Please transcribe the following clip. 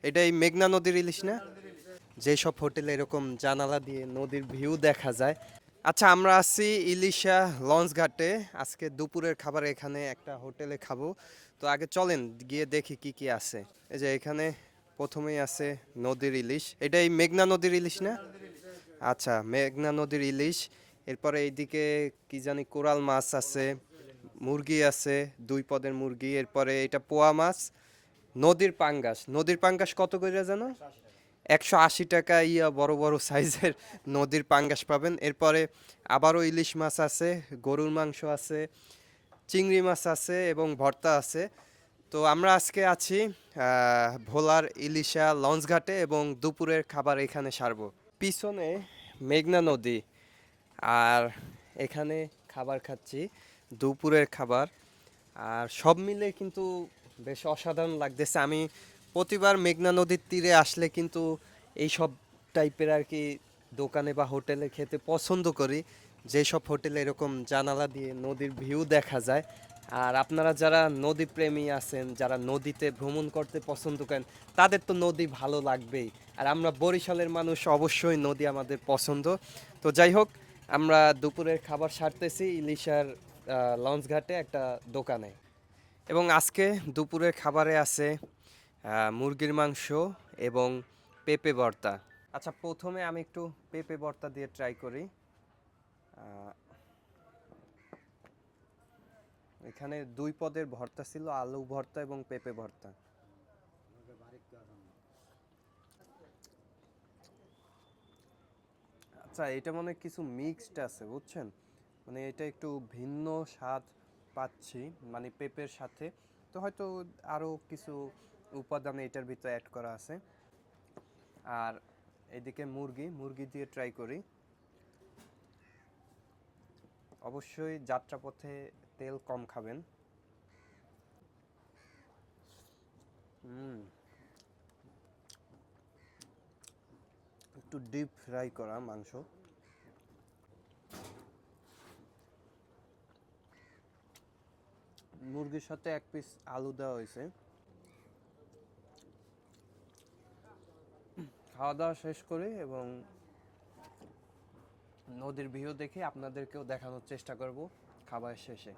এটাই মেঘনা নদীর ইলিশ না? যেসব হোটেলে এরকম জানালা দিয়ে নদীর ভিউ দেখা যায়। আচ্ছা, আমরা আছি ইলিশা লঞ্চ ঘাটে। আজকে দুপুরের খাবার এখানে একটা হোটেলে খাবো। তো আগে চলেন গিয়ে দেখি কি কি আছে। এই যে এখানে প্রথমেই আছে নদীর ইলিশ। এটাই মেঘনা নদীর ইলিশ না? আচ্ছা, মেঘনা নদীর ইলিশ। এরপরে এইদিকে কি জানি কোরাল মাছ আছে, মুরগি আছে, ২ পদের মুরগি। এরপরে এটা পোয়া মাছ, নদীর পাঙ্গাস। নদীর পাঙ্গাস কত কইরা জানো? ১৮০ টাকা বড় বড় সাইজের নদীর পাঙ্গাস পাবেন। এরপরে আবারও ইলিশ মাছ আছে, গরুর মাংস আছে, চিংড়ি মাছ আছে এবং ভর্তা আছে। তো আমরা আজকে আছি ভোলার ইলিশা লঞ্চ ঘাটে এবং দুপুরের খাবার এখানে সারবো। পিছনে মেঘনা নদী, আর এখানে খাবার খাচ্ছি, দুপুরের খাবার। আর সব মিলে কিন্তু বেশ অসাধারণ লাগতেছে। আমি প্রতিবার মেঘনা নদীর তীরে আসলে কিন্তু এই সব টাইপের আর কি দোকানে বা হোটেলে খেতে পছন্দ করি, যেসব হোটেলে এরকম জানালা দিয়ে নদীর ভিউ দেখা যায়। আর আপনারা যারা নদী প্রেমী আছেন, যারা নদীতে ভ্রমণ করতে পছন্দ করেন, তাদের তো নদী ভালো লাগবেই। আর আমরা বরিশালের মানুষ, অবশ্যই নদী আমাদের পছন্দ। তো যাই হোক, আমরা দুপুরের খাবার সারতেছি ইলিশার লঞ্চ ঘাটে একটা দোকানে। এবং আজকে দুপুরের খাবারে আছে মুরগির মাংস এবং পেঁপে ভর্তা। আচ্ছা, প্রথমে আমি একটু পেঁপে ভর্তা দিয়ে ট্রাই করি। আহ, এখানে ২ পদের ভর্তা ছিল, আলু ভর্তা এবং পেঁপে ভর্তা। আচ্ছা, এটা মনে হয় কিছু মিক্সড আছে, বুঝছেন? মানে এটা একটু ভিন্ন স্বাদ পাচ্ছি, মানে পেঁপের সাথে। তো হয়তো আরও কিছু উপাদান এটার ভিতরে অ্যাড করা আছে। আর এদিকে মুরগি মুরগি দিয়ে ট্রাই করি। অবশ্যই যাত্রাপথে তেল কম খাবেন। হুম, একটু ডিপ ফ্রাই করা মাংস। মুরগির সাথে ১ পিস আলু দেওয়া হয়েছে। খাওয়া দাওয়া শেষ করি এবং নদীর ভিউ দেখে আপনাদেরকেও দেখানোর চেষ্টা করব খাবার শেষে।